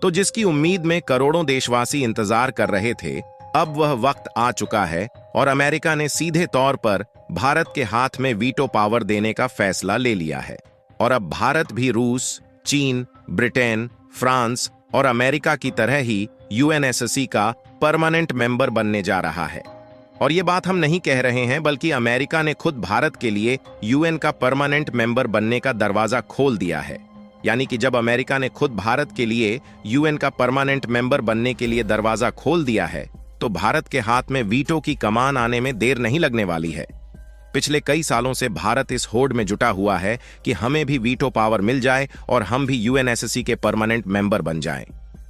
तो जिसकी उम्मीद में करोड़ों देशवासी इंतजार कर रहे थे, अब वह वक्त आ चुका है और अमेरिका ने सीधे तौर पर भारत के हाथ में वीटो पावर देने का फैसला ले लिया है। और अब भारत भी रूस, चीन, ब्रिटेन, फ्रांस और अमेरिका की तरह ही यूएनएससी का परमानेंट मेंबर बनने जा रहा है। और ये बात हम नहीं कह रहे हैं, बल्कि अमेरिका ने खुद भारत के लिए यूएन का परमानेंट मेंबर बनने का दरवाजा खोल दिया है। यानी कि जब अमेरिका ने खुद भारत के लिए यूएन का परमानेंट मेंबर बनने के लिए दरवाजा खोल दिया है, तो भारत के हाथ में वीटो की कमान आने में देर नहीं लगने वाली है। पिछले कई सालों से भारत इस होड़ में जुटा हुआ है कि हमें भी वीटो पावर मिल जाए और हम भी यूएनएससी के परमानेंट मेंबर बन जाएं।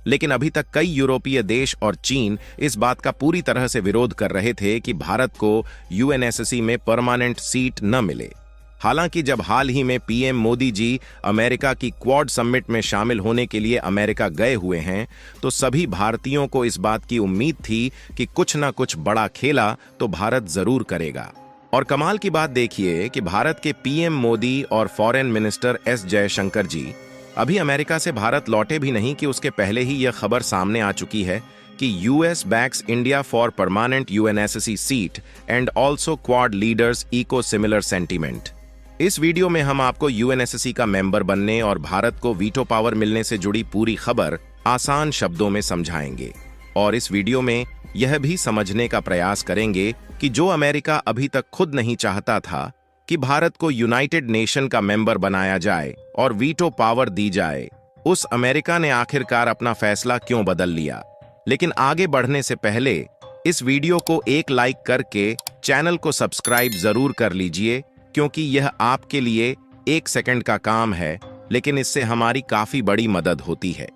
लेकिन अभी तक कई यूरोपीय देश और चीन इस बात का पूरी तरह से विरोध कर रहे थे कि भारत को यूएनएससी में परमानेंट सीट न मिले। हालांकि जब हाल ही में पीएम मोदी जी अमेरिका की क्वाड समिट में शामिल होने के लिए अमेरिका गए हुए हैं, तो सभी भारतीयों को इस बात की उम्मीद थी कि कुछ ना कुछ बड़ा खेला तो भारत जरूर करेगा। और कमाल की बात देखिए कि भारत के पीएम मोदी और फॉरेन मिनिस्टर एस जयशंकर जी अभी अमेरिका से भारत लौटे भी नहीं कि उसके पहले ही यह खबर सामने आ चुकी है कि US backs India for permanent UNSC seat and also Quad leaders echo similar sentiment. इस वीडियो में हम आपको यूएनएससी का मेंबर बनने और भारत को वीटो पावर मिलने से जुड़ी पूरी खबर आसान शब्दों में समझाएंगे। और इस वीडियो में यह भी समझने का प्रयास करेंगे कि जो अमेरिका अभी तक खुद नहीं चाहता था कि भारत को यूनाइटेड नेशन का मेंबर बनाया जाए और वीटो पावर दी जाए, उस अमेरिका ने आखिरकार अपना फैसला क्यों बदल लिया। लेकिन आगे बढ़ने से पहले इस वीडियो को एक लाइक करके चैनल को सब्सक्राइब जरूर कर लीजिए, क्योंकि यह आपके लिए 1 सेकंड का काम है, लेकिन इससे हमारी काफी बड़ी मदद होती है।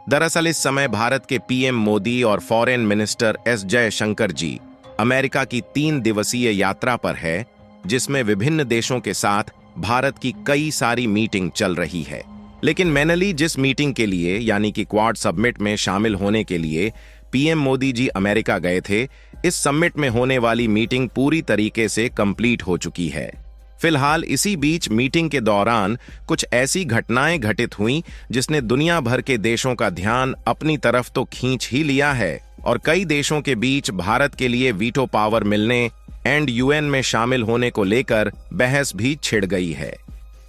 दरअसल इस समय भारत के पीएम मोदी और फॉरेन मिनिस्टर एस जयशंकर जी अमेरिका की 3 दिवसीय यात्रा पर है, जिसमें विभिन्न देशों के साथ भारत की कई सारी मीटिंग चल रही है। लेकिन मेनली जिस मीटिंग के लिए यानी कि क्वाड समिट में शामिल होने के लिए पीएम मोदी जी अमेरिका गए थे, इस समिट में होने वाली मीटिंग पूरी तरीके से कंप्लीट हो चुकी है। फिलहाल इसी बीच मीटिंग के दौरान कुछ ऐसी घटनाएं घटित हुई जिसने दुनिया भर के देशों का ध्यान अपनी तरफ तो खींच ही लिया है, और कई देशों के बीच भारत के लिए वीटो पावर मिलने एंड यूएन में शामिल होने को लेकर बहस भी छिड़ गई है,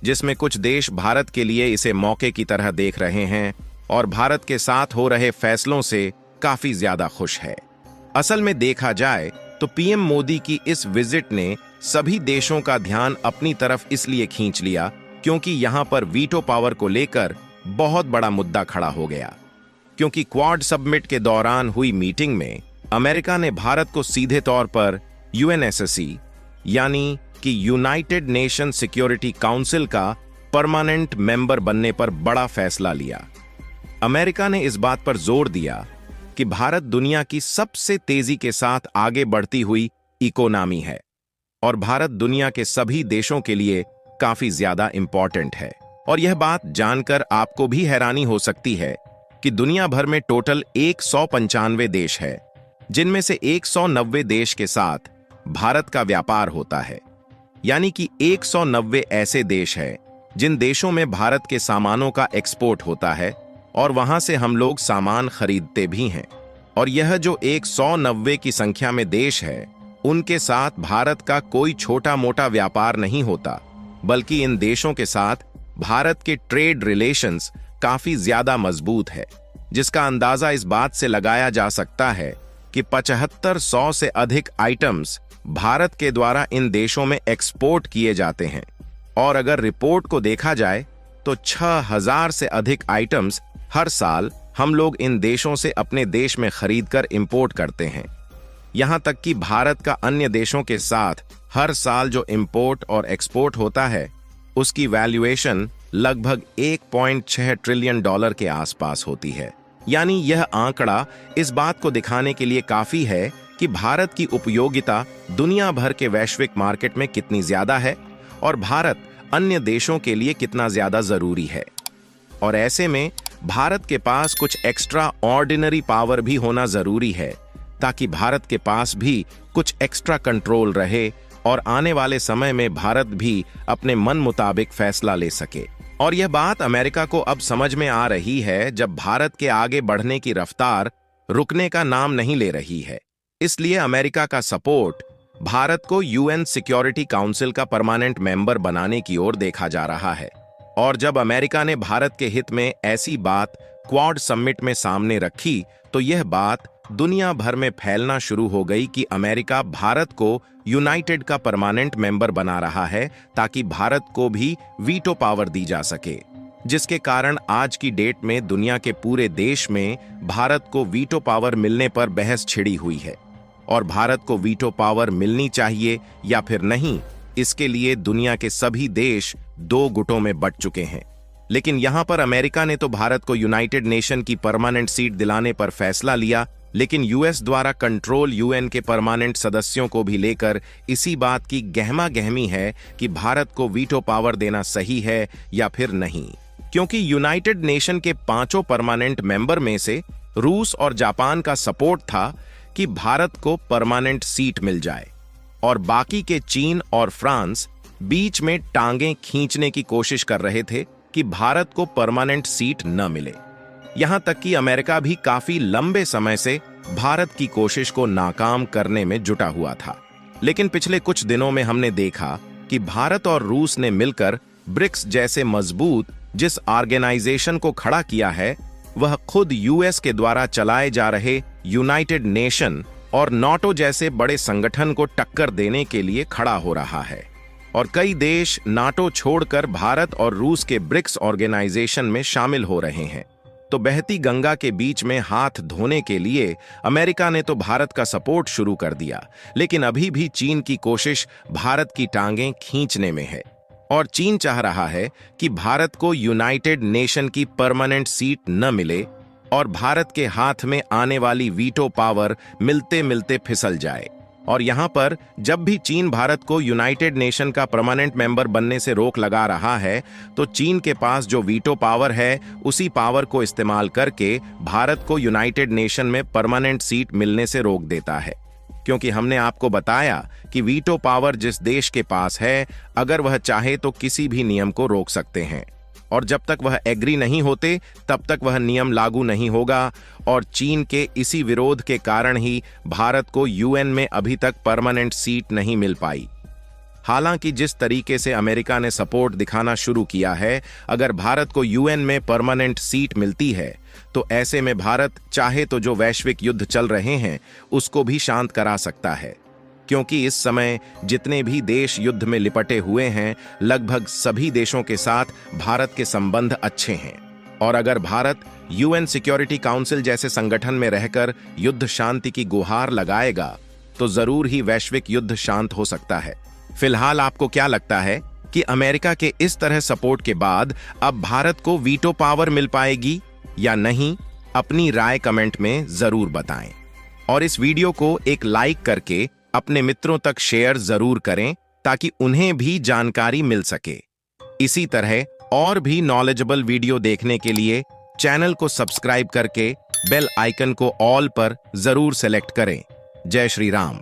जिसमें कुछ देश भारत के लिए इसे मौके की तरह देख रहे हैं और भारत के साथ हो रहे फैसलों से काफी ज्यादा खुश है। असल में देखा जाए तो पीएम मोदी की इस विजिट ने सभी देशों का ध्यान अपनी तरफ इसलिए खींच लिया क्योंकि यहां पर वीटो पावर को लेकर बहुत बड़ा मुद्दा खड़ा हो गया। क्योंकि क्वाड समिट के दौरान हुई मीटिंग में अमेरिका ने भारत को सीधे तौर पर यूएनएससी यानी कि यूनाइटेड नेशन सिक्योरिटी काउंसिल का परमानेंट मेंबर बनने पर बड़ा फैसला लिया। अमेरिका ने इस बात पर जोर दिया कि भारत दुनिया की सबसे तेजी के साथ आगे बढ़ती हुई इकोनॉमी है और भारत दुनिया के सभी देशों के लिए काफी ज्यादा इंपॉर्टेंट है। और यह बात जानकर आपको भी हैरानी हो सकती है कि दुनिया भर में टोटल 195 देश है, जिनमें से 190 देश के साथ भारत का व्यापार होता है। यानी कि 190 ऐसे देश हैं जिन देशों में भारत के सामानों का एक्सपोर्ट होता है और वहां से हम लोग सामान खरीदते भी हैं। और यह जो 190 की संख्या में देश है, उनके साथ भारत का कोई छोटा मोटा व्यापार नहीं होता, बल्कि इन देशों के साथ भारत के ट्रेड रिलेशंस काफी ज्यादा मजबूत है, जिसका अंदाजा इस बात से लगाया जा सकता है कि 7500 से अधिक आइटम्स भारत के द्वारा इन देशों में एक्सपोर्ट किए जाते हैं। और अगर रिपोर्ट को देखा जाए तो 6000 से अधिक आइटम्स हर साल हम लोग इन देशों से अपने देश में खरीदकर इंपोर्ट करते हैं। यहां तक कि भारत का अन्य देशों के साथ हर साल जो इंपोर्ट और एक्सपोर्ट होता है, उसकी वैल्यूएशन लगभग 1.6 ट्रिलियन डॉलर के आसपास होती है। यानी यह आंकड़ा इस बात को दिखाने के लिए काफी है कि भारत की उपयोगिता दुनिया भर के वैश्विक मार्केट में कितनी ज्यादा है और भारत अन्य देशों के लिए कितना ज्यादा जरूरी है। और ऐसे में भारत के पास कुछ एक्स्ट्रा ऑर्डिनरी पावर भी होना जरूरी है, ताकि भारत के पास भी कुछ एक्स्ट्रा कंट्रोल रहे और आने वाले समय में भारत भी अपने मन मुताबिक फैसला ले सके। और यह बात अमेरिका को अब समझ में आ रही है, जब भारत के आगे बढ़ने की रफ्तार रुकने का नाम नहीं ले रही है। इसलिए अमेरिका का सपोर्ट भारत को यूएन सिक्योरिटी काउंसिल का परमानेंट मेंबर बनाने की ओर देखा जा रहा है। और जब अमेरिका ने भारत के हित में ऐसी बात क्वाड समिट में सामने रखी, तो यह बात दुनिया भर में फैलना शुरू हो गई कि अमेरिका भारत को यूनाइटेड का परमानेंट मेंबर बना रहा है, ताकि भारत को भी वीटो पावर दी जा सके, जिसके कारण आज की डेट में दुनिया के पूरे देश में भारत को वीटो पावर मिलने पर बहस छिड़ी हुई है। और भारत को वीटो पावर मिलनी चाहिए या फिर नहीं, इसके लिए दुनिया के सभी देश दो गुटों में बंट चुके हैं। लेकिन यहां पर अमेरिका ने तो भारत को यूनाइटेड नेशन की परमानेंट सीट दिलाने पर फैसला लिया, लेकिन यूएस द्वारा कंट्रोल यूएन के परमानेंट सदस्यों को भी लेकर इसी बात की गहमा गहमी है कि भारत को वीटो पावर देना सही है या फिर नहीं। क्योंकि यूनाइटेड नेशन के 5 परमानेंट मेंबर में से रूस और जापान का सपोर्ट था कि भारत को परमानेंट सीट मिल जाए, और बाकी के चीन और फ्रांस बीच में टांगें खींचने की कोशिश कर रहे थे कि भारत को परमानेंट सीट न मिले। यहां तक कि अमेरिका भी काफी लंबे समय से भारत की कोशिश को नाकाम करने में जुटा हुआ था। लेकिन पिछले कुछ दिनों में हमने देखा कि भारत और रूस ने मिलकर ब्रिक्स जैसे मजबूत जिस ऑर्गेनाइजेशन को खड़ा किया है, वह खुद यूएस के द्वारा चलाए जा रहे यूनाइटेड नेशन और नाटो जैसे बड़े संगठन को टक्कर देने के लिए खड़ा हो रहा है। और कई देश नाटो छोड़कर भारत और रूस के ब्रिक्स ऑर्गेनाइजेशन में शामिल हो रहे हैं। तो बहती गंगा के बीच में हाथ धोने के लिए अमेरिका ने तो भारत का सपोर्ट शुरू कर दिया, लेकिन अभी भी चीन की कोशिश भारत की टांगें खींचने में है। और चीन चाह रहा है कि भारत को यूनाइटेड नेशन की परमानेंट सीट न मिले और भारत के हाथ में आने वाली वीटो पावर मिलते मिलते फिसल जाए। और यहां पर जब भी चीन भारत को यूनाइटेड नेशन का परमानेंट मेंबर बनने से रोक लगा रहा है, तो चीन के पास जो वीटो पावर है, उसी पावर को इस्तेमाल करके भारत को यूनाइटेड नेशन में परमानेंट सीट मिलने से रोक देता है। क्योंकि हमने आपको बताया कि वीटो पावर जिस देश के पास है, अगर वह चाहे तो किसी भी नियम को रोक सकते हैं, और जब तक वह एग्री नहीं होते तब तक वह नियम लागू नहीं होगा। और चीन के इसी विरोध के कारण ही भारत को यूएन में अभी तक परमानेंट सीट नहीं मिल पाई। हालांकि जिस तरीके से अमेरिका ने सपोर्ट दिखाना शुरू किया है, अगर भारत को यूएन में परमानेंट सीट मिलती है, तो ऐसे में भारत चाहे तो जो वैश्विक युद्ध चल रहे हैं उसको भी शांत करा सकता है। क्योंकि इस समय जितने भी देश युद्ध में लिपटे हुए हैं, लगभग सभी देशों के साथ भारत के संबंध अच्छे हैं। और अगर भारत यूएन सिक्योरिटी काउंसिल जैसे संगठन में रहकर युद्ध शांति की गुहार लगाएगा, तो जरूर ही वैश्विक युद्ध शांत हो सकता है। फिलहाल आपको क्या लगता है कि अमेरिका के इस तरह सपोर्ट के बाद अब भारत को वीटो पावर मिल पाएगी या नहीं? अपनी राय कमेंट में जरूर बताएं। और इस वीडियो को एक लाइक करके अपने मित्रों तक शेयर जरूर करें, ताकि उन्हें भी जानकारी मिल सके। इसी तरह और भी नॉलेजेबल वीडियो देखने के लिए चैनल को सब्सक्राइब करके बेल आइकन को ऑल पर जरूर सेलेक्ट करें। जय श्री राम।